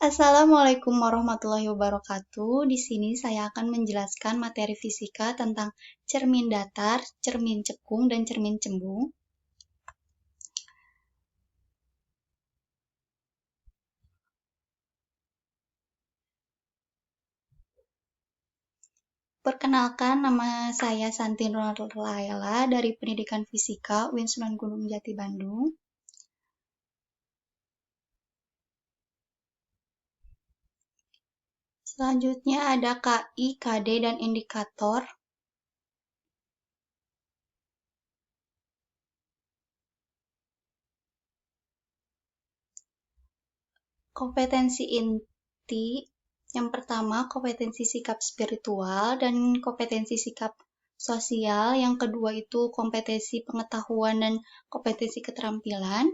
Assalamualaikum warahmatullahi wabarakatuh. Di sini saya akan menjelaskan materi fisika tentang cermin datar, cermin cekung, dan cermin cembung. Perkenalkan, nama saya Santi Nurlaila dari Pendidikan Fisika UIN Sunan Gunung Jati Bandung. Selanjutnya ada KI, KD, dan indikator. Kompetensi inti, yang pertama kompetensi sikap spiritual dan kompetensi sikap sosial, yang kedua itu kompetensi pengetahuan dan kompetensi keterampilan,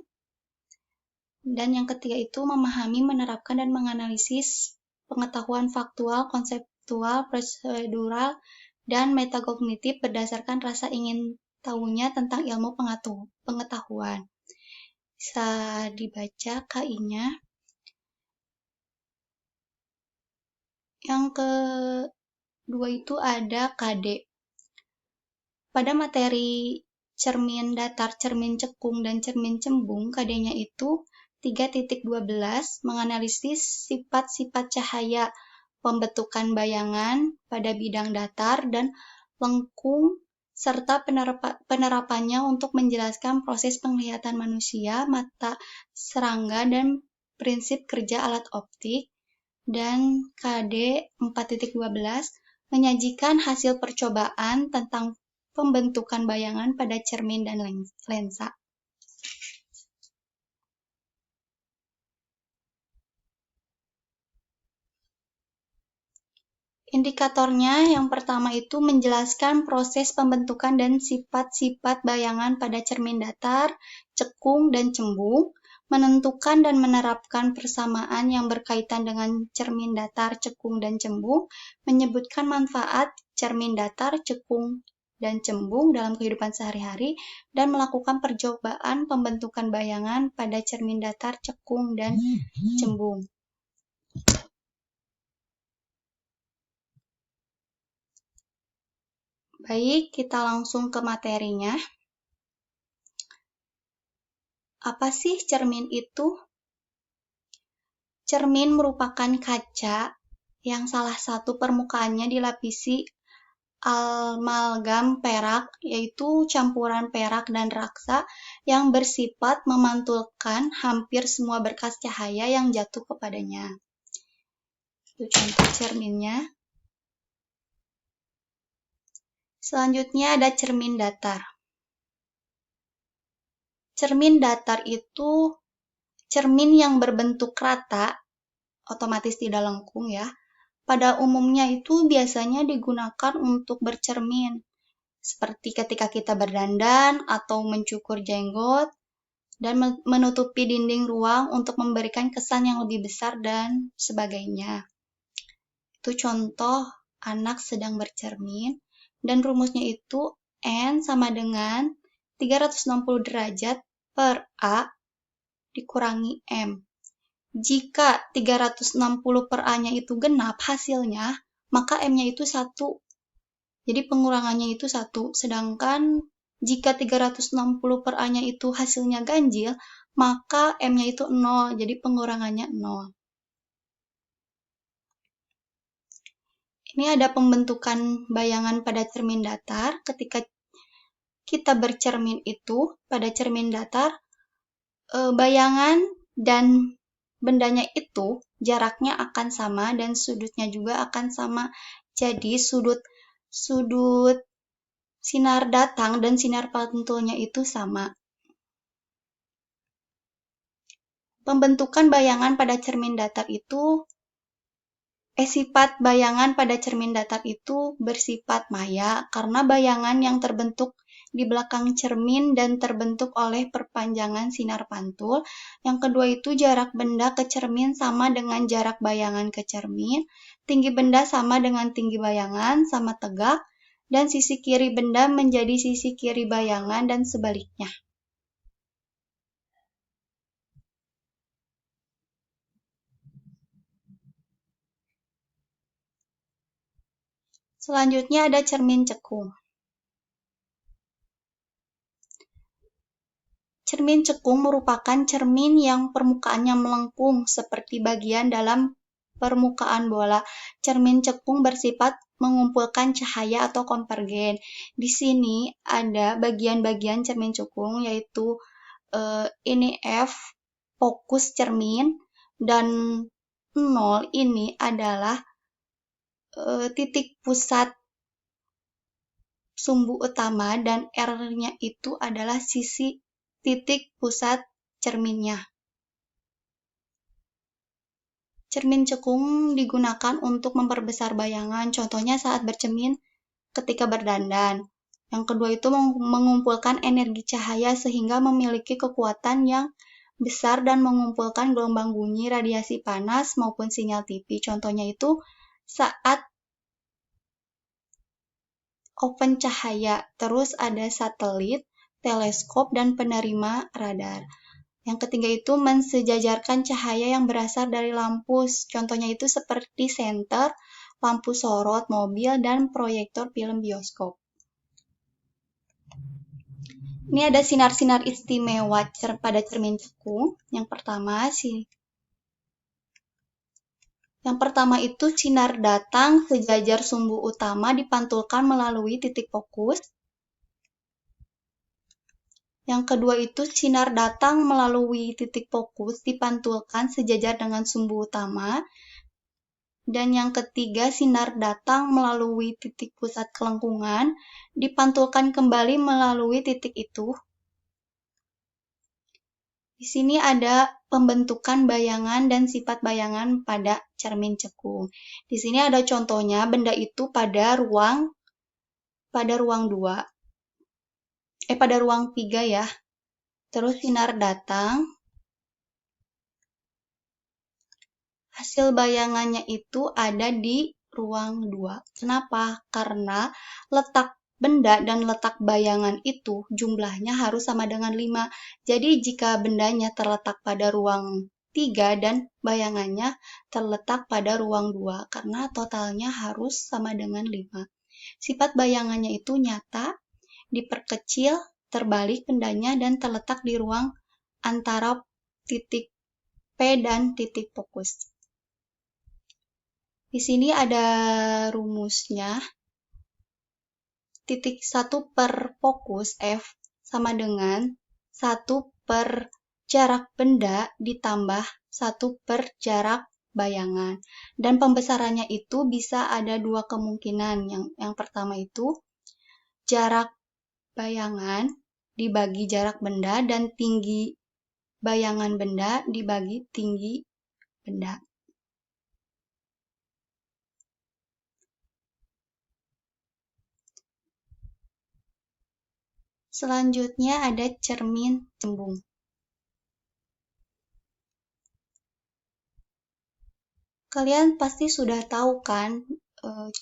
dan yang ketiga itu memahami, menerapkan, dan menganalisis pengetahuan faktual, konseptual, prosedural, dan metakognitif berdasarkan rasa ingin tahunya tentang ilmu pengetahuan. Bisa dibaca KI-nya. Yang kedua itu ada KD. Pada materi cermin datar, cermin cekung, dan cermin cembung, KD-nya itu 3.12 menganalisis sifat-sifat cahaya, pembentukan bayangan pada bidang datar dan lengkung, serta penerapannya untuk menjelaskan proses penglihatan manusia, mata serangga, dan prinsip kerja alat optik. Dan KD 4.12 menyajikan hasil percobaan tentang pembentukan bayangan pada cermin dan lensa. Indikatornya yang pertama itu menjelaskan proses pembentukan dan sifat-sifat bayangan pada cermin datar, cekung, dan cembung, menentukan dan menerapkan persamaan yang berkaitan dengan cermin datar, cekung, dan cembung, menyebutkan manfaat cermin datar, cekung, dan cembung dalam kehidupan sehari-hari, dan melakukan percobaan pembentukan bayangan pada cermin datar, cekung, dan cembung. Baik, kita langsung ke materinya. Apa sih cermin itu? Cermin merupakan kaca yang salah satu permukaannya dilapisi amalgam perak, yaitu campuran perak dan raksa yang bersifat memantulkan hampir semua berkas cahaya yang jatuh kepadanya. Itu contoh cerminnya. Selanjutnya ada cermin datar. Cermin datar itu cermin yang berbentuk rata, otomatis tidak lengkung ya. Pada umumnya itu biasanya digunakan untuk bercermin, seperti ketika kita berdandan atau mencukur jenggot, dan menutupi dinding ruang untuk memberikan kesan yang lebih besar dan sebagainya. Itu contoh anak sedang bercermin, dan rumusnya itu N sama dengan 360 derajat per A dikurangi M. Jika 360 per A-nya itu genap hasilnya, maka M-nya itu 1. Jadi pengurangannya itu 1. Sedangkan jika 360 per A-nya itu hasilnya ganjil, maka M-nya itu 0. Jadi pengurangannya 0. Ini ada pembentukan bayangan pada cermin datar. Ketika kita bercermin itu, pada cermin datar, bayangan dan bendanya itu jaraknya akan sama dan sudutnya juga akan sama. Jadi sudut sinar datang dan sinar pantulnya itu sama. Pembentukan bayangan pada cermin datar itu sifat bayangan pada cermin datar itu bersifat maya karena bayangan yang terbentuk di belakang cermin dan terbentuk oleh perpanjangan sinar pantul. Yang kedua itu jarak benda ke cermin sama dengan jarak bayangan ke cermin, tinggi benda sama dengan tinggi bayangan, sama tegak, dan sisi kiri benda menjadi sisi kiri bayangan dan sebaliknya. Selanjutnya ada cermin cekung. Cermin cekung merupakan cermin yang permukaannya melengkung seperti bagian dalam permukaan bola. Cermin cekung bersifat mengumpulkan cahaya atau konvergen. Di sini ada bagian-bagian cermin cekung, yaitu ini F, fokus cermin, dan 0 ini adalah titik pusat sumbu utama, dan R-nya itu adalah sisi titik pusat cerminnya. Cermin cekung digunakan untuk memperbesar bayangan, contohnya saat bercermin ketika berdandan. Yang kedua itu mengumpulkan energi cahaya sehingga memiliki kekuatan yang besar dan mengumpulkan gelombang bunyi, radiasi panas, maupun sinyal TV. Contohnya itu saat oven cahaya, terus ada satelit, teleskop, dan penerima radar. Yang ketiga itu mensejajarkan cahaya yang berasal dari lampu. Contohnya itu seperti senter, lampu sorot mobil, dan proyektor film bioskop. Ini ada sinar-sinar istimewa pada cermin cekung. Yang pertama itu sinar datang sejajar sumbu utama dipantulkan melalui titik fokus. Yang kedua itu sinar datang melalui titik fokus dipantulkan sejajar dengan sumbu utama. Dan yang ketiga, sinar datang melalui titik pusat kelengkungan dipantulkan kembali melalui titik itu. Di sini ada pembentukan bayangan dan sifat bayangan pada cermin cekung. Di sini ada contohnya, benda itu pada ruang 3 ya. Terus sinar datang. Hasil bayangannya itu ada di ruang 2. Kenapa? Karena letak benda dan letak bayangan itu jumlahnya harus sama dengan 5. Jadi jika bendanya terletak pada ruang 3 dan bayangannya terletak pada ruang 2, karena totalnya harus sama dengan 5. Sifat bayangannya itu nyata, diperkecil, terbalik bendanya, dan terletak di ruang antara titik P dan titik fokus. Di sini ada rumusnya. Titik 1 per fokus F sama dengan 1 per jarak benda ditambah 1 per jarak bayangan. Dan pembesarannya itu bisa ada 2 kemungkinan. Yang pertama itu jarak bayangan dibagi jarak benda, dan tinggi bayangan benda dibagi tinggi benda. Selanjutnya ada cermin cembung. Kalian pasti sudah tahu kan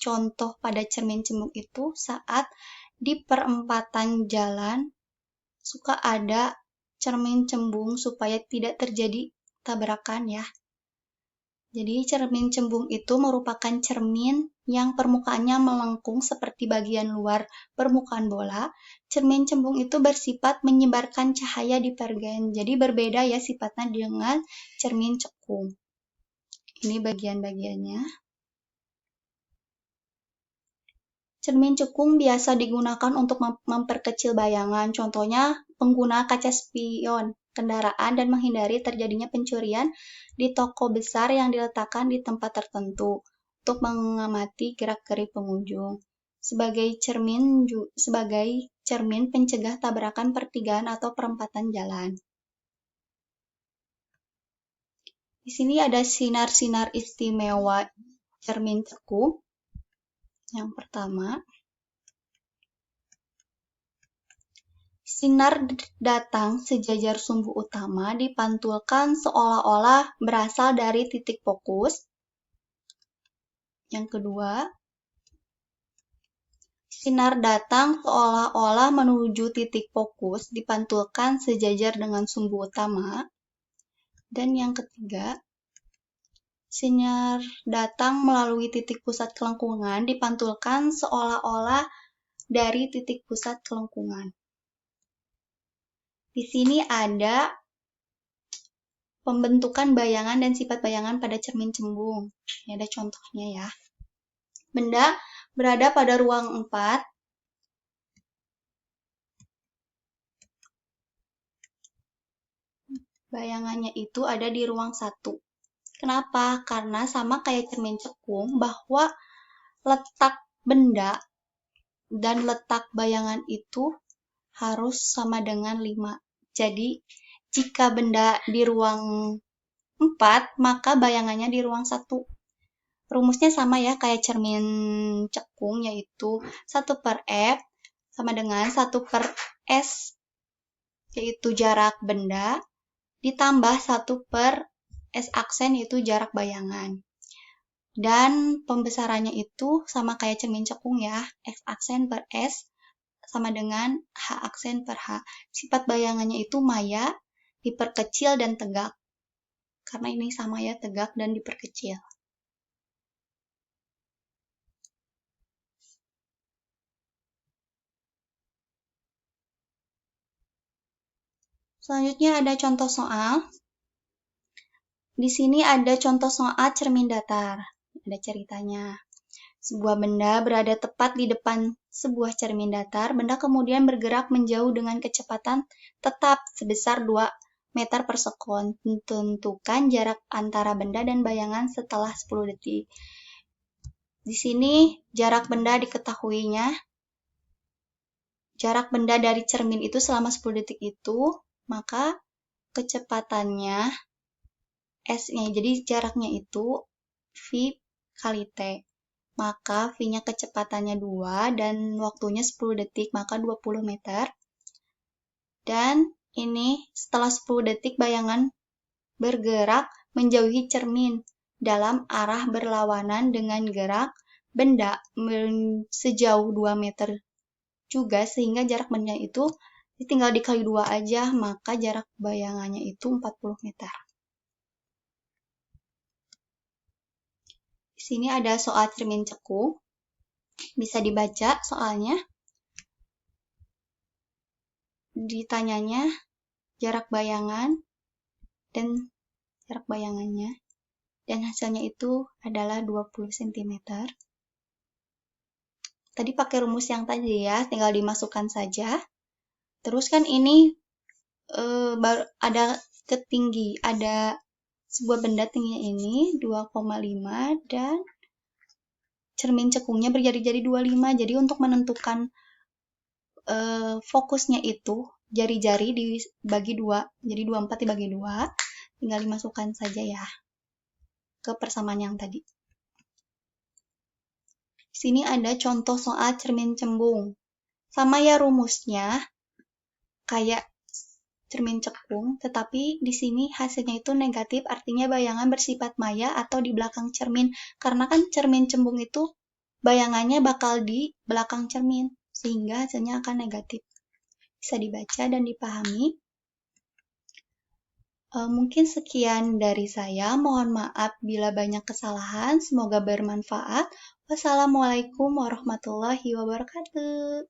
contoh pada cermin cembung itu saat di perempatan jalan suka ada cermin cembung supaya tidak terjadi tabrakan ya. Jadi cermin cembung itu merupakan cermin yang permukaannya melengkung seperti bagian luar permukaan bola. Cermin cembung itu bersifat menyebarkan cahaya di pergen. Jadi berbeda ya sifatnya dengan cermin cekung. Ini bagian-bagiannya. Cermin cekung biasa digunakan untuk memperkecil bayangan. Contohnya pengguna kaca spion kendaraan dan menghindari terjadinya pencurian di toko besar yang diletakkan di tempat tertentu untuk mengamati gerak-gerik pengunjung. Sebagai cermin pencegah tabrakan pertigaan atau perempatan jalan. Di sini ada sinar-sinar istimewa cermin cekung. Yang pertama, sinar datang sejajar sumbu utama dipantulkan seolah-olah berasal dari titik fokus. Yang kedua, sinar datang seolah-olah menuju titik fokus dipantulkan sejajar dengan sumbu utama. Dan yang ketiga, Sinyal datang melalui titik pusat kelengkungan dipantulkan seolah-olah dari titik pusat kelengkungan. Di sini ada pembentukan bayangan dan sifat bayangan pada cermin cembung. Ini ada contohnya ya. Benda berada pada ruang 4. Bayangannya itu ada di ruang 1. Kenapa? Karena sama kayak cermin cekung, bahwa letak benda dan letak bayangan itu harus sama dengan 5. Jadi, jika benda di ruang 4, maka bayangannya di ruang 1. Rumusnya sama ya kayak cermin cekung, yaitu 1/F sama dengan 1/S, yaitu jarak benda, ditambah 1/S aksen, yaitu jarak bayangan. Dan pembesarannya itu sama kayak cermin cekung ya, X aksen per S sama dengan H aksen per H. Sifat bayangannya itu maya, diperkecil, dan tegak. Karena ini sama ya, tegak dan diperkecil. Selanjutnya ada contoh soal. Di sini ada contoh soal cermin datar. Ada ceritanya. Sebuah benda berada tepat di depan sebuah cermin datar. Benda kemudian bergerak menjauh dengan kecepatan tetap sebesar 2 meter per sekon. Tentukan jarak antara benda dan bayangan setelah 10 detik. Di sini jarak benda diketahuinya. Jarak benda dari cermin itu selama 10 detik itu, maka kecepatannya S-nya, jadi jaraknya itu V kali T. Maka V-nya kecepatannya 2 dan waktunya 10 detik, maka 20 meter. Dan ini setelah 10 detik bayangan bergerak menjauhi cermin dalam arah berlawanan dengan gerak benda sejauh 2 meter juga, sehingga jarak benda itu tinggal dikali 2 aja, maka jarak bayangannya itu 40 meter. Di sini ada soal cermin cekung. Bisa dibaca soalnya. Ditanyanya jarak bayangan dan jarak bayangannya. Dan hasilnya itu adalah 20 cm. Tadi pakai rumus yang tadi ya, tinggal dimasukkan saja. Terus kan ini ada ketinggi, ada sebuah benda tingginya ini 2,5 dan cermin cekungnya berjari-jari 25. Jadi untuk menentukan fokusnya itu jari-jari dibagi 2. Jadi 24 dibagi 2. Tinggal dimasukkan saja ya ke persamaan yang tadi. Di sini ada contoh soal cermin cembung. Sama ya rumusnya kayak cermin cekung, tetapi di sini hasilnya itu negatif, artinya bayangan bersifat maya atau di belakang cermin. Karena kan cermin cembung itu bayangannya bakal di belakang cermin, sehingga hasilnya akan negatif. Bisa dibaca dan dipahami. Mungkin sekian dari saya. Mohon maaf bila banyak kesalahan. Semoga bermanfaat. Wassalamualaikum warahmatullahi wabarakatuh.